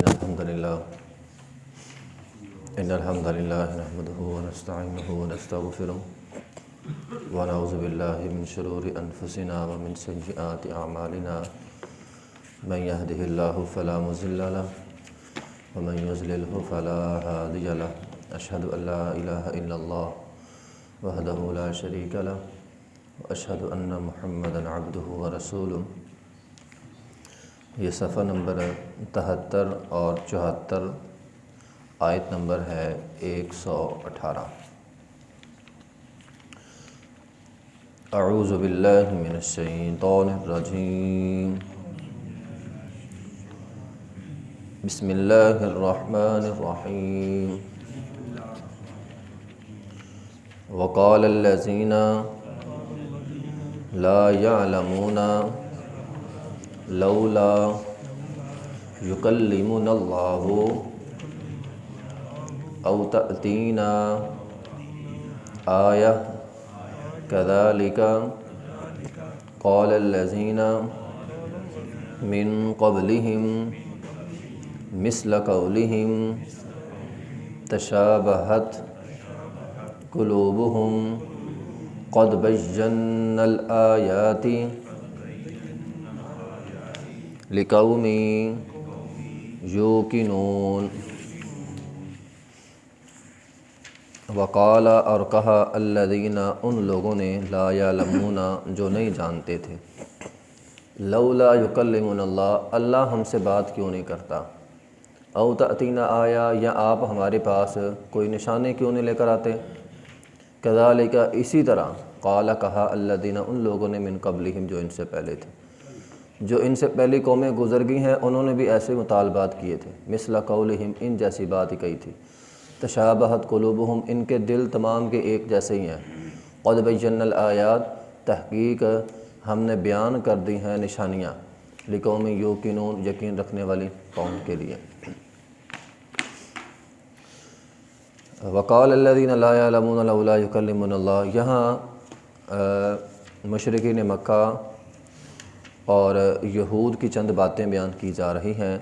إن الحمد لله نحمده ونستعينه ونستغفره ونعوذ بالله من شرور أنفسنا ومن سيئات أعمالنا من يهده الله فلا مضل له ومن يضلله فلا هادي له أشهد أن لا إله إلا الله وحده لا شريك له وأشهد أن محمدا عبده ورسوله۔ یہ صفحہ نمبر 73 اور 74، آیت نمبر ہے 118۔ اعوذ باللہ من الشیطان الرجیم، بسم اللہ الرحمن الرحیم۔ وقال الذین لا يعلمون لولا يكلمنا اللہ او تأتینا آیہ كذلك قال الذين من قبلهم مثل قولهم تشابهت قلوبهم قد بينا الآيات لقوم يوقنون۔ وقال، اور کہا، الذین، ان لوگوں نے، لا یعلمون، جو نہیں جانتے تھے، لولا یکلمنا اللہ، اللہ ہم سے بات کیوں نہیں کرتا، او تأتینا آیا، یا آپ ہمارے پاس کوئی نشانے کیوں نہیں لے کر آتے، کذالک، اسی طرح، قال، کہا، الذین، ان لوگوں نے، من قبلہم، جو ان سے پہلے تھے، جو ان سے پہلی قومیں گزر گئی ہیں، انہوں نے بھی ایسے مطالبات کیے تھے، مثل قولہم، ان جیسی بات ہی کہی تھی، تشابہت قلوبہم، ان کے دل تمام کے ایک جیسے ہی ہیں، قد بینا الآیات، تحقیق ہم نے بیان کر دی ہیں نشانیاں، لقوم یوقنون، یقین رکھنے والی قوم کے لیے۔ وقال الذین لا یعلمون لولا یکلمنا اللہ، یہاں مشرکین مکہ اور یہود کی چند باتیں بیان کی جا رہی ہیں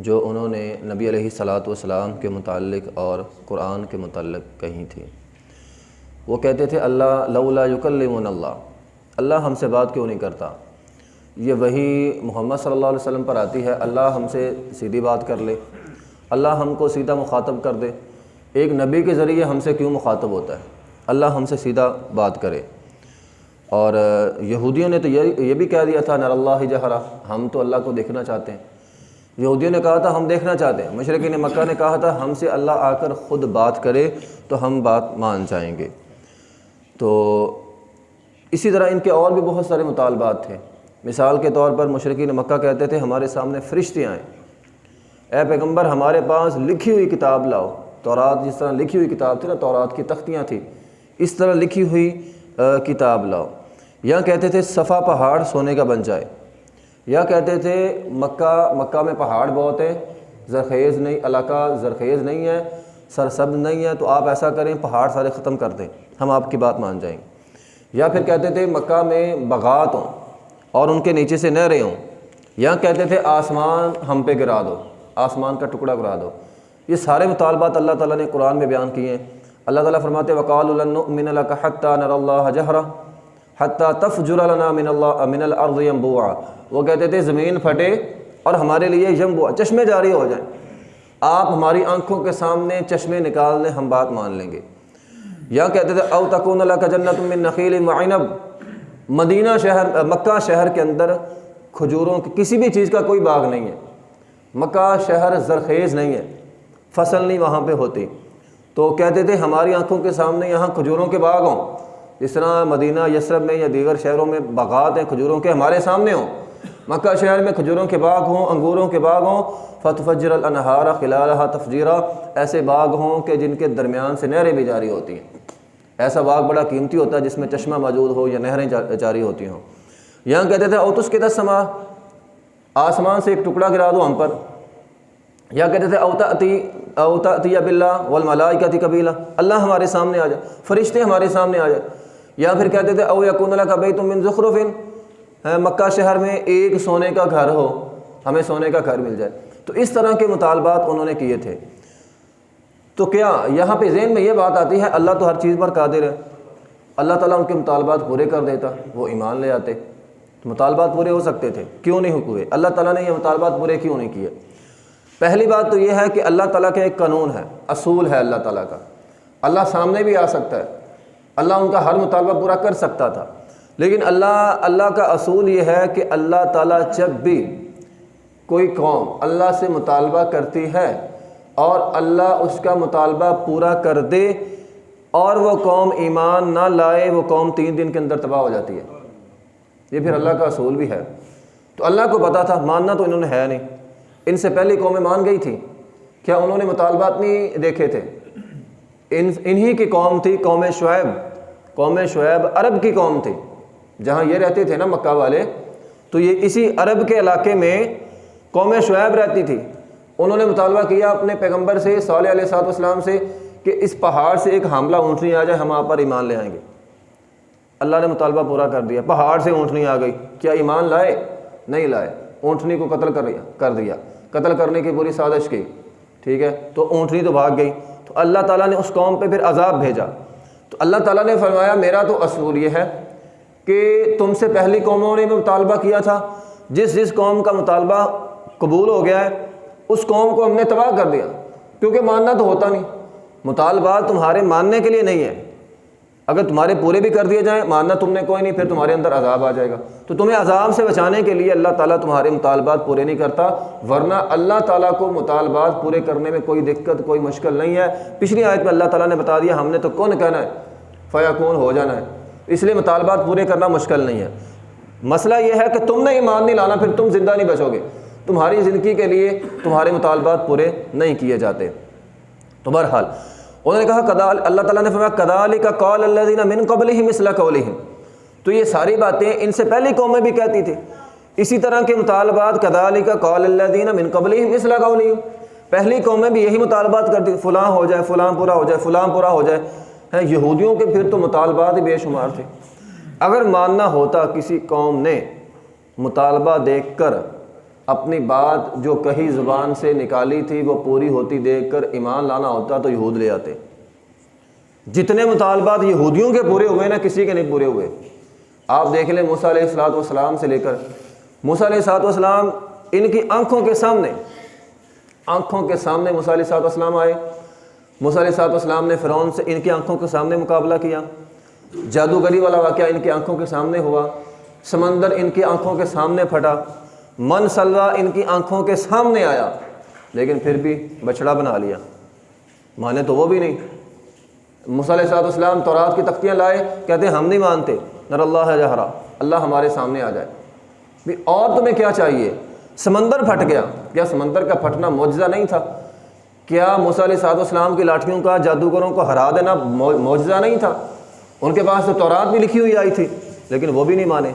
جو انہوں نے نبی علیہ الصلاۃ والسلام کے متعلق اور قرآن کے متعلق کہی تھی۔ وہ کہتے تھے، اللہ لولا یکلمنا اللہ، اللہ ہم سے بات کیوں نہیں کرتا۔ یہ وہی محمد صلی اللہ علیہ وسلم پر آتی ہے، اللہ ہم سے سیدھی بات کر لے، اللہ ہم کو سیدھا مخاطب کر دے۔ ایک نبی کے ذریعے ہم سے کیوں مخاطب ہوتا ہے، اللہ ہم سے سیدھا بات کرے۔ اور یہودیوں نے تو یہ بھی کہہ دیا تھا، نر اللہ جہرا، ہم تو اللہ کو دیکھنا چاہتے ہیں۔ یہودیوں نے کہا تھا ہم دیکھنا چاہتے ہیں، مشرکین مکہ نے کہا تھا ہم سے اللہ آ کر خود بات کرے تو ہم بات مان جائیں گے۔ تو اسی طرح ان کے اور بھی بہت سارے مطالبات تھے۔ مثال کے طور پر مشرکین مکہ کہتے تھے ہمارے سامنے فرشتے آئیں، اے پیغمبر ہمارے پاس لکھی ہوئی کتاب لاؤ، تورات جس طرح لکھی ہوئی کتاب تھی نا، تورات کی تختیاں تھیں، اس طرح لکھی ہوئی کتاب لاؤ۔ یا کہتے تھے صفا پہاڑ سونے کا بن جائے، یا کہتے تھے مکہ میں پہاڑ بہت ہیں، زرخیز نہیں، علاقہ زرخیز نہیں ہے، سرسبز نہیں ہے، تو آپ ایسا کریں پہاڑ سارے ختم کر دیں، ہم آپ کی بات مان جائیں گے۔ یا پھر کہتے تھے مکہ میں باغات ہوں اور ان کے نیچے سے نہریں ہوں، یا کہتے تھے آسمان ہم پہ گرا دو، آسمان کا ٹکڑا گرا دو۔ یہ سارے مطالبات اللہ تعالیٰ نے قرآن میں بیان کیے ہیں۔ اللہ تعالیٰ فرماتے وَقَالُوا لَن نُؤْمِنَ لَكَ حَتَّى نَرَى اللَّهَ جَهْرَةً حَتَّى تَفْجُرَ لَنَا مِنَ الْأَرْضِ يَنبُوعًا، وہ کہتے تھے زمین پھٹے اور ہمارے لیے ینبوع، چشمے جاری ہو جائیں، آپ ہماری آنکھوں کے سامنے چشمے نکال دیں، ہم بات مان لیں گے۔ یا کہتے تھے او تکون لک جنۃ من نخیل وعنب، مدینہ شہر، مکہ شہر کے اندر کھجوروں کی کسی بھی چیز کا کوئی باغ نہیں ہے، مکہ شہر زرخیز نہیں ہے، فصل نہیں وہاں پہ ہوتی، تو کہتے تھے ہماری آنکھوں کے سامنے یہاں کھجوروں کے باغ ہوں، جس طرح مدینہ یثرب میں یا دیگر شہروں میں باغات ہیں کھجوروں کے، ہمارے سامنے ہوں، مکہ شہر میں کھجوروں کے باغ ہوں، انگوروں کے باغ ہوں، فتفجر الانہار خلالها تفجیرا، ایسے باغ ہوں کہ جن کے درمیان سے نہریں بھی جاری ہوتی ہیں۔ ایسا باغ بڑا قیمتی ہوتا ہے جس میں چشمہ موجود ہو یا نہریں جاری ہوتی ہوں۔ یہاں کہتے تھے او تسقط السماء، آسمان سے ایک ٹکڑا گرا دو ہم پر۔ یا کہتے تھے او تأتی باللہ والملائکۃ قبیلا، اللہ ہمارے سامنے آ جائے، فرشتے ہمارے سامنے آ جائے۔ یا پھر کہتے تھے او یکون لک بیت من زخرف، مکہ شہر میں ایک سونے کا گھر ہو، ہمیں سونے کا گھر مل جائے۔ تو اس طرح کے مطالبات انہوں نے کیے تھے۔ تو کیا یہاں پہ ذہن میں یہ بات آتی ہے اللہ تو ہر چیز پر قادر ہے، اللہ تعالیٰ ان کے مطالبات پورے کر دیتا، وہ ایمان لے آتے، تو مطالبات پورے ہو سکتے تھے، کیوں نہیں ہوئے؟ اللہ تعالیٰ نے یہ مطالبات پورے کیوں نہیں کیے؟ پہلی بات تو یہ ہے کہ اللہ تعالیٰ کا ایک قانون ہے، اصول ہے اللہ تعالیٰ کا، اللہ سامنے بھی آ سکتا ہے، اللہ ان کا ہر مطالبہ پورا کر سکتا تھا، لیکن اللہ کا اصول یہ ہے کہ اللہ تعالیٰ جب بھی کوئی قوم اللہ سے مطالبہ کرتی ہے اور اللہ اس کا مطالبہ پورا کر دے اور وہ قوم ایمان نہ لائے، وہ قوم 3 دن کے اندر تباہ ہو جاتی ہے۔ یہ پھر اللہ کا اصول بھی ہے۔ تو اللہ کو پتا تھا، ماننا تو انہوں نے ہے نہیں، ان سے پہلی قومیں مان گئی تھیں، کیا انہوں نے مطالبات نہیں دیکھے تھے؟ انہی کی قوم تھی قوم شعیب۔ قوم شعیب عرب کی قوم تھی، جہاں یہ رہتے تھے نا مکہ والے، تو یہ اسی عرب کے علاقے میں قوم شعیب رہتی تھی۔ انہوں نے مطالبہ کیا اپنے پیغمبر سے صالح علیہ السلام سے کہ اس پہاڑ سے ایک حاملہ اونٹنی آ جائے، ہم آپ پر ایمان لے آئیں گے۔ اللہ نے مطالبہ پورا کر دیا، پہاڑ سے اونٹنی آ گئی، کیا ایمان لائے؟ نہیں لائے، اونٹنی کو قتل کر دیا، قتل کرنے کی پوری سازش کی، ٹھیک ہے، تو اونٹنی تو بھاگ گئی۔ تو اللہ تعالیٰ نے اس قوم پہ پھر عذاب بھیجا۔ تو اللہ تعالیٰ نے فرمایا میرا تو اصول یہ ہے کہ تم سے پہلی قوموں نے بھی مطالبہ کیا تھا، جس قوم کا مطالبہ قبول ہو گیا ہے اس قوم کو ہم نے تباہ کر دیا، کیونکہ ماننا تو ہوتا نہیں، مطالبات تمہارے ماننے کے لیے نہیں ہے، اگر تمہارے پورے بھی کر دیے جائیں ماننا تم نے کوئی نہیں، پھر تمہارے اندر عذاب آ جائے گا۔ تو تمہیں عذاب سے بچانے کے لیے اللہ تعالیٰ تمہارے مطالبات پورے نہیں کرتا، ورنہ اللہ تعالیٰ کو مطالبات پورے کرنے میں کوئی دقت کوئی مشکل نہیں ہے۔ پچھلی آیت میں اللہ تعالیٰ نے بتا دیا ہم نے تو کون کہنا ہے، فیکون ہو جانا ہے، اس لیے مطالبات پورے کرنا مشکل نہیں ہے۔ مسئلہ یہ ہے کہ تم نے ایمان نہیں لانا، پھر تم زندہ نہیں بچو گے، تمہاری زندگی کے لیے تمہارے مطالبات پورے نہیں کیے جاتے۔ تو بہرحال انہوں نے کہا اللہ تعالیٰ نے فرمایا کذالک قال الذین من قبلہم مثل قولہم، تو یہ ساری باتیں ان سے پہلی قومیں بھی کہتی تھی، اسی طرح کے مطالبات کذالک قال الذین من قبلہم مثل قولہم، پہلی قومیں بھی یہی مطالبات کرتی، فلاں ہو جائے، فلاں پورا ہو جائے، فلاں پورا ہو جائے۔ یہودیوں کے پھر تو مطالبات ہی بے شمار تھے۔ اگر ماننا ہوتا کسی قوم نے مطالبہ دیکھ کر اپنی بات جو کہی زبان سے نکالی تھی وہ پوری ہوتی دیکھ کر ایمان لانا ہوتا تو یہود لے آتے۔ جتنے مطالبات یہودیوں کے پورے ہوئے نا کسی کے نہیں پورے ہوئے۔ آپ دیکھ لیں موسیٰ علیہ السلام سے لے کر موسیٰ علیہ السلام ان کی آنکھوں کے سامنے موسیٰ علیہ السلام آئے، موسیٰ علیہ السلام نے فرعون سے ان کی آنکھوں کے سامنے مقابلہ کیا، جادوگری والا واقعہ ان کی آنکھوں کے سامنے ہوا، سمندر ان کی آنکھوں کے سامنے پھٹا، من سلوا ان کی آنکھوں کے سامنے آیا، لیکن پھر بھی بچڑا بنا لیا، مانے تو وہ بھی نہیں۔ موسیٰ علیہ السلام تورات کی تختیاں لائے، کہتے ہیں ہم نہیں مانتے، نر اللہ جہرا، اللہ ہمارے سامنے آ جائے بھی، اور تمہیں کیا چاہیے؟ سمندر پھٹ گیا، کیا سمندر کا پھٹنا معجزہ نہیں تھا؟ کیا موسیٰ علیہ السلام کی لاٹھیوں کا جادوگروں کو ہرا دینا معجزہ نہیں تھا؟ ان کے پاس تو تورات بھی لکھی ہوئی آئی تھی، لیکن وہ بھی نہیں مانے،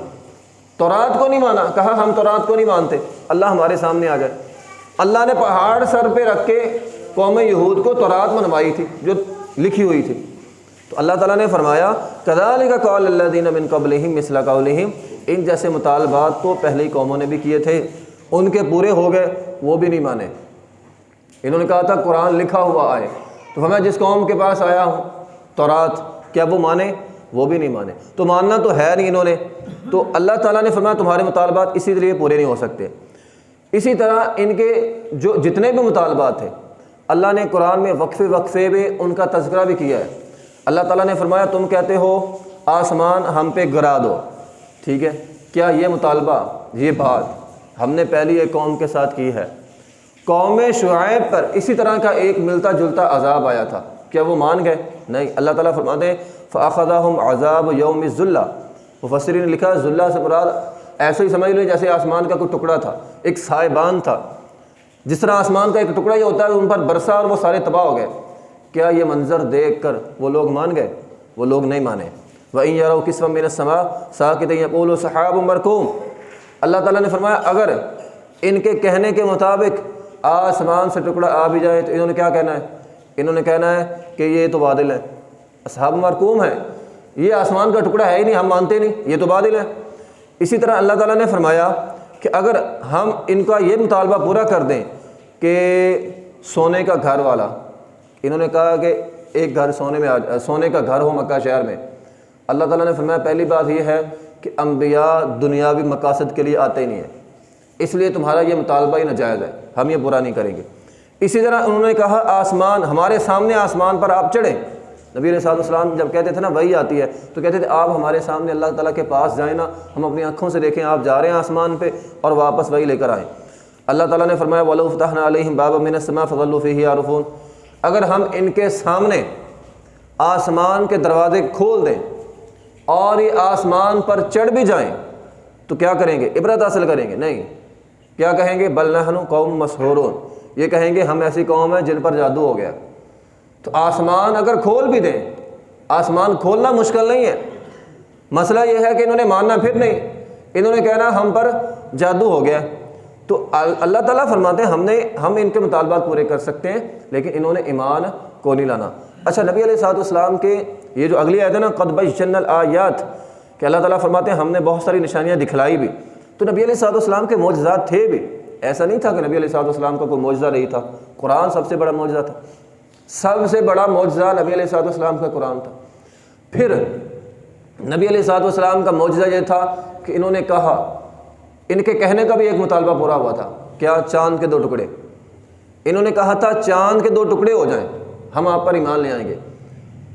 تورات کو نہیں مانا، کہا ہم تورات کو نہیں مانتے، اللہ ہمارے سامنے آ جائے۔ اللہ نے پہاڑ سر پہ رکھ کے قوم یہود کو تورات منوائی تھی جو لکھی ہوئی تھی۔ تو اللہ تعالیٰ نے فرمایا کذالک قال الذین من قبلہم مثل قولہم، ان جیسے مطالبات تو پہلی قوموں نے بھی کیے تھے، ان کے پورے ہو گئے، وہ بھی نہیں مانے۔ انہوں نے کہا تھا قرآن لکھا ہوا آئے، تو فرمایا جس قوم کے پاس آیا ہوں تورات، کیا وہ مانے؟ وہ بھی نہیں مانے، تو ماننا تو ہے نہیں انہوں نے۔ تو اللہ تعالیٰ نے فرمایا تمہارے مطالبات اسی لیے پورے نہیں ہو سکتے۔ اسی طرح ان کے جو جتنے بھی مطالبات تھے اللہ نے قرآن میں وقفے میں ان کا تذکرہ بھی کیا ہے۔ اللہ تعالیٰ نے فرمایا تم کہتے ہو آسمان ہم پہ گرا دو، ٹھیک ہے، کیا یہ مطالبہ یہ بات ہم نے پہلی ایک قوم کے ساتھ کی ہے؟ قوم شعیب پر اسی طرح کا ایک ملتا جلتا عذاب آیا تھا، کیا وہ مان گئے؟ نہیں۔ اللہ تعالیٰ فرماتے ہیں فَأَخَذَهُمْ عَذَابُ يَوْمِ الظُّلَّةِ، مفسرین نے لکھا ذلہ سے مراد ایسے ہی سمجھ لیں جیسے آسمان کا کوئی ٹکڑا تھا، ایک سائبان تھا، جس طرح آسمان کا ایک ٹکڑا ہی ہوتا ہے ان پر برسا اور وہ سارے تباہ ہو گئے۔ کیا یہ منظر دیکھ کر وہ لوگ مان گئے؟ وہ لوگ نہیں مانے۔ وَإِن يَرَوْا كِسْفًا مِّنَ السَّمَاءِ سَاقِطًا يَقُولُوا سَحَابٌ مَّرْكُومٌ، اللہ تعالیٰ نے فرمایا اگر ان کے کہنے کے مطابق آسمان سے ٹکڑا آ بھی جائے تو انہوں نے کیا کہنا ہے؟ انہوں نے کہنا ہے کہ یہ تو بادل ہے، اصحاب مرکوم ہے، یہ آسمان کا ٹکڑا ہے ہی نہیں، ہم مانتے نہیں، یہ تو بادل ہے۔ اسی طرح اللہ تعالیٰ نے فرمایا کہ اگر ہم ان کا یہ مطالبہ پورا کر دیں کہ سونے کا گھر والا، انہوں نے کہا کہ ایک گھر سونے کا گھر ہو مکہ شہر میں، اللہ تعالیٰ نے فرمایا پہلی بات یہ ہے کہ انبیاء دنیاوی مقاصد کے لیے آتے ہی نہیں ہیں، اس لیے تمہارا یہ مطالبہ ہی ناجائز ہے، ہم یہ برا نہیں کریں گے۔ اسی طرح انہوں نے کہا آسمان، ہمارے سامنے آسمان پر آپ چڑھیں۔ نبی علیہ الصلوۃ والسلام جب کہتے تھے نا وحی آتی ہے تو کہتے تھے آپ ہمارے سامنے اللہ تعالیٰ کے پاس جائیں نا، ہم اپنی آنکھوں سے دیکھیں آپ جا رہے ہیں آسمان پہ اور واپس وحی لے کر آئیں۔ اللہ تعالیٰ نے فرمایا وَلَوْ فَتَحْنَا عَلَيْهِمْ بَابًا مِّنَ السَّمَاءِ فَظَلُّوا فِيهِ يَعْرُفُونَ، اگر ہم ان کے سامنے آسمان کے دروازے کھول دیں اور یہ آسمان پر چڑھ بھی جائیں تو کیا کریں گے؟ عبرت حاصل کریں گے؟ نہیں، کیا کہیں گے؟ بل نحن قوم مسحورون، یہ کہیں گے ہم ایسی قوم ہیں جن پر جادو ہو گیا۔ تو آسمان اگر کھول بھی دیں، آسمان کھولنا مشکل نہیں ہے، مسئلہ یہ ہے کہ انہوں نے ماننا پھر نہیں، انہوں نے کہنا ہم پر جادو ہو گیا۔ تو اللہ تعالیٰ فرماتے ہیں ہم ان کے مطالبات پورے کر سکتے ہیں لیکن انہوں نے ایمان کو نہیں لانا۔ اچھا، نبی علیہ الصلوۃ والسلام کے یہ جو اگلی آیت ہے نا قد بینا الآیات، کہ اللہ تعالیٰ فرماتے ہیں ہم نے بہت ساری نشانیاں دکھلائی بھی، تو نبی علیہ الصلوۃ والسلام کے معجزات تھے بھی، ایسا نہیں تھا کہ نبی علیہ الصلوۃ والسلام کا کوئی معجزہ نہیں تھا۔ قرآن سب سے بڑا معجزہ تھا، سب سے بڑا معجزہ نبی علیہ الصلوۃ والسلام کا قرآن تھا۔ پھر نبی علیہ الصلوۃ والسلام کا معجزہ یہ تھا کہ انہوں نے کہا، ان کے کہنے کا بھی ایک مطالبہ پورا ہوا تھا، کیا؟ چاند کے 2 ٹکڑے۔ انہوں نے کہا تھا چاند کے 2 ٹکڑے ہو جائیں ہم آپ پر ایمان لے آئیں گے۔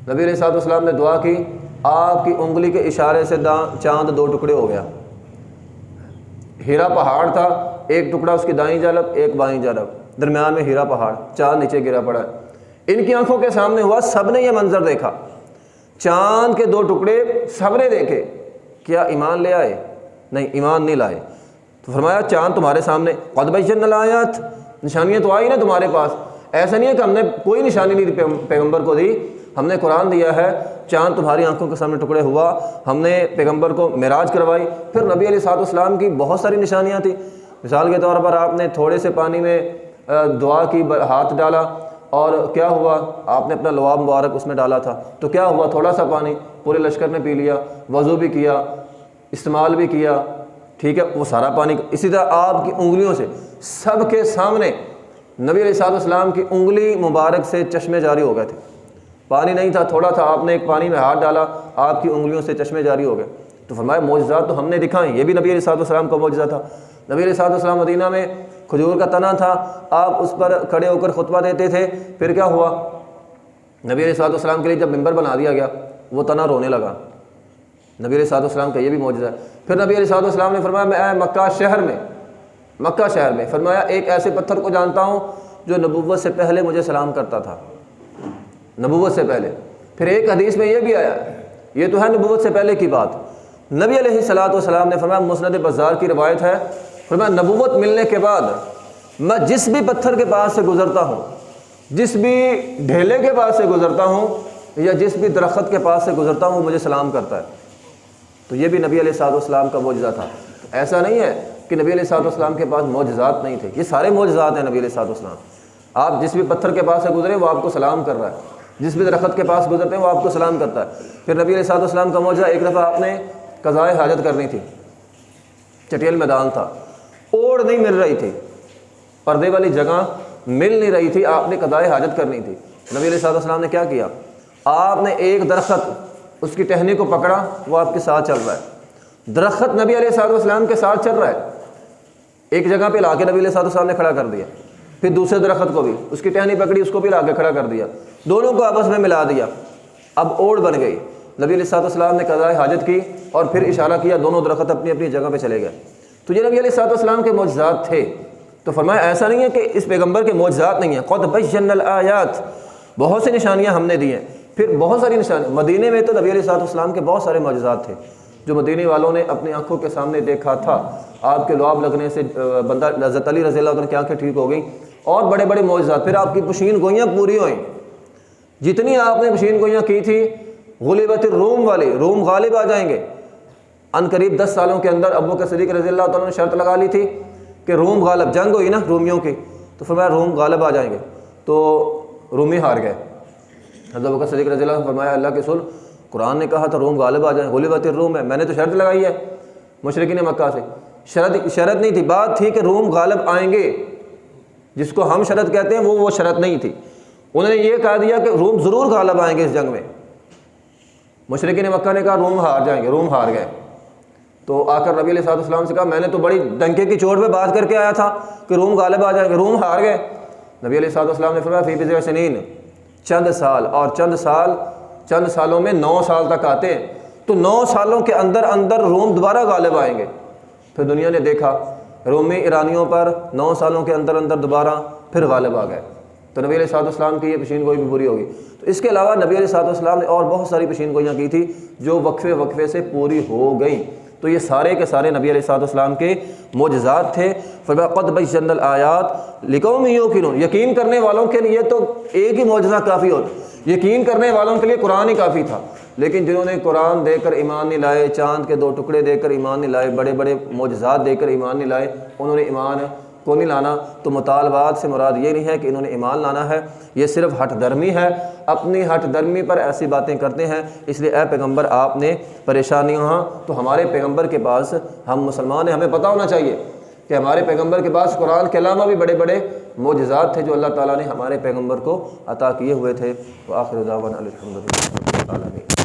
نبی علیہ الصلوۃ والسلام نے دعا کی، آپ کی انگلی کے اشارے سے چاند 2 ٹکڑے ہو گیا۔ ہیرا پہاڑ تھا، ایک ٹکڑا اس کی دائیں جانب ایک بائیں جانب، درمیان میں ہیرا پہاڑ، چاند نیچے گرا پڑا ہے۔ ان کی آنکھوں کے سامنے ہوا، سب نے یہ منظر دیکھا، چاند کے 2 ٹکڑے سب نے دیکھے، کیا ایمان لے آئے؟ نہیں، ایمان نہیں لائے۔ تو فرمایا چاند تمہارے سامنے، قد بینا الآیات، نشانیاں تو آئی نا تمہارے پاس، ایسا نہیں ہے کہ ہم نے کوئی نشانی نہیں دی پیغمبر کو دی، ہم نے قرآن دیا ہے، چاند تمہاری آنکھوں کے سامنے ٹکڑے ہوا، ہم نے پیغمبر کو معراج کروائی۔ پھر نبی علیہ الصلوۃ والسلام کی بہت ساری نشانیاں تھیں، مثال کے طور پر آپ نے تھوڑے سے پانی میں دعا کی، ہاتھ ڈالا اور کیا ہوا؟ آپ نے اپنا لعاب مبارک اس میں ڈالا تھا تو کیا ہوا؟ تھوڑا سا پانی پورے لشکر نے پی لیا، وضو بھی کیا، استعمال بھی کیا، ٹھیک ہے، وہ سارا پانی۔ اسی طرح آپ کی انگلیوں سے سب کے سامنے نبی علیہ الصلوۃ والسلام کی انگلی مبارک سے چشمے جاری ہو گئے تھے، پانی نہیں تھا، تھوڑا تھا، آپ نے ایک پانی میں ہاتھ ڈالا، آپ کی انگلیوں سے چشمے جاری ہو گئے۔ تو فرمایا معجزات تو ہم نے دکھائیں، یہ بھی نبی علیہ الصلوۃ والسلام کا معجزہ تھا۔ نبی علیہ الصلوۃ والسلام مدینہ میں کھجور کا تنا تھا، آپ اس پر کھڑے ہو کر خطبہ دیتے تھے، پھر کیا ہوا؟ نبی علیہ الصلوۃ والسلام کے لیے جب ممبر بنا دیا گیا وہ تنا رونے لگا، نبی علیہ الصلوۃ والسلام کا یہ بھی معجزہ ہے۔ پھر نبی علیہ الصلوۃ والسلام نے فرمایا میں مکہ شہر میں فرمایا ایک ایسے پتھر کو جانتا ہوں جو نبوت سے پہلے مجھے سلام کرتا تھا، نبوت سے پہلے۔ پھر ایک حدیث میں یہ بھی آیا، یہ تو ہے نبوت سے پہلے کی بات، نبی علیہ الصلوۃ والسلام نے فرمایا، مسند بزار کی روایت ہے، فرمایا نبوت ملنے کے بعد میں جس بھی پتھر کے پاس سے گزرتا ہوں، جس بھی ڈھیلے کے پاس سے گزرتا ہوں یا جس بھی درخت کے پاس سے گزرتا ہوں وہ مجھے سلام کرتا ہے۔ تو یہ بھی نبی علیہ الصلوۃ والسلام کا معجزہ تھا۔ ایسا نہیں ہے کہ نبی علیہ الصلوۃ والسلام کے پاس معجزات نہیں تھے، یہ سارے معجزات ہیں نبی علیہ الصلوۃ والسلام۔ آپ جس بھی پتھر کے پاس سے گزرے وہ آپ کو سلام کر رہا ہے، جس بھی درخت کے پاس گزرتے ہیں وہ آپ کو سلام کرتا ہے۔ پھر نبی علیہ الصلوۃ والسلام کا معجزہ، ایک دفعہ آپ نے قضائے حاجت کرنی تھی، چٹیل میدان تھا، اوڑ نہیں مل رہی تھی، پردے والی جگہ مل نہیں رہی تھی، آپ نے قضائے حاجت کرنی تھی۔ نبی علیہ الصلوۃ والسلام نے کیا کیا؟ آپ نے ایک درخت اس کی ٹہنی کو پکڑا، وہ آپ کے ساتھ چل رہا ہے، درخت نبی علیہ الصلوۃ والسلام کے ساتھ چل رہا ہے، ایک جگہ پہ لا کے نبی علیہ الصلوۃ والسلام نے کھڑا کر دیا، پھر دوسرے درخت کو بھی اس کی ٹہنی پکڑی، اس کو بھی لا کے کھڑا کر دیا، دونوں کو آپس میں ملا دیا، اب اوڑ بن گئی۔ نبی علیہ الصلوۃ والسلام نے قضائے حاجت کی اور پھر اشارہ کیا، دونوں درخت اپنی اپنی جگہ پہ چلے گئے۔ تو یہ نبی علیہ الصلوۃ والسلام کے معجزات تھے۔ تو فرمایا ایسا نہیں ہے کہ اس پیغمبر کے معجزات نہیں ہیں، قد بینا الآیات، بہت سی نشانیاں ہم نے دی ہیں۔ پھر بہت ساری نشانیاں مدینے میں، تو نبی علیہ الصلوۃ والسلام کے بہت سارے معجزات تھے جو مدینے والوں نے اپنی آنکھوں کے سامنے دیکھا تھا۔ آپ کے لعاب لگنے سے بندہ حضرت علی رضی اللہ عنہ کی آنکھیں ٹھیک ہو گئیں، اور بڑے بڑے معجزات۔ پھر آپ کی پشین گوئیاں پوری ہوئیں، جتنی آپ نے پشین گوئیاں کی تھی، غلبت الروم والے، روم غالب آ جائیں گے۔ ان قریب 10 سالوں کے اندر ابو بکر صدیق رضی اللہ تعالیٰ نے شرط لگا لی تھی کہ روم غالب، جنگ ہوئی نا رومیوں کی، تو فرمایا روم غالب آ جائیں گے، تو رومی ہار گئے۔ حضرت ابو بکر صدیق رضی اللہ عنہ نے فرمایا اللہ کے رسول، قرآن نے کہا تھا روم غالب آ جائیں، غلبت الروم ہے، میں نے تو شرط لگائی ہے مشرکین مکہ سے، شرط نہیں تھی، بات تھی کہ روم غالب آئیں گے، جس کو ہم شرط کہتے ہیں وہ شرط نہیں تھی۔ انہوں نے یہ کہہ دیا کہ روم ضرور غالب آئیں گے اس جنگ میں۔ مشرکین مکہ نے کہا روم ہار جائیں گے، روم ہار گئے۔ تو آ کر نبی علیہ الصلوۃ والسلام سے کہا میں نے تو بڑی ڈنکے کی چوٹ پہ بات کر کے آیا تھا کہ روم غالب آ جائیں گے، روم ہار گئے۔ نبی علیہ الصلوۃ والسلام نے فرمایا فی بضع سنین، چند سال، اور چند سالوں میں 9 سال تک آتے ہیں، تو 9 سالوں کے اندر اندر روم دوبارہ غالب آئیں گے۔ پھر دنیا نے دیکھا رومی ایرانیوں پر 9 سالوں کے اندر اندر دوبارہ پھر غالب آ گئے، تو نبی علیہ الصلوۃ والسلام کی یہ پیشین گوئی بھی پوری ہوگی۔ تو اس کے علاوہ نبی علیہ الصلوۃ والسلام نے اور بہت ساری پیشین گوئیاں کی تھی جو وقفے سے پوری ہو گئیں۔ تو یہ سارے کے سارے نبی علیہ الصلوۃ والسلام کے معجزات تھے۔ فَقَدْ بَيَّنَّا الْآيَاتِ لِقَوْمٍ يُوقِنُونَ، یقین کرنے والوں کے لیے تو ایک ہی معجزہ کافی ہوتا، یقین کرنے والوں کے لیے قرآن ہی کافی تھا، لیکن جنہوں نے قرآن دے کر ایمان نہیں لائے، چاند کے 2 ٹکڑے دے کر ایمان نہیں لائے، بڑے بڑے معجزات دے کر ایمان نہیں لائے، انہوں نے ایمان کو نہیں لانا۔ تو مطالبات سے مراد یہ نہیں ہے کہ انہوں نے ایمان لانا ہے، یہ صرف ہٹ درمی ہے، اپنی ہٹ درمی پر ایسی باتیں کرتے ہیں۔ اس لیے اے پیغمبر آپ نے پریشانی ہاں تو ہمارے پیغمبر کے پاس، ہم مسلمان ہیں، ہمیں پتہ ہونا چاہیے کہ ہمارے پیغمبر کے پاس قرآن کے علاوہ بھی بڑے بڑے معجزات تھے جو اللہ تعالیٰ نے ہمارے پیغمبر کو عطا کیے ہوئے تھے۔ وآخر دعوانا الحمد للہ رب العالمین۔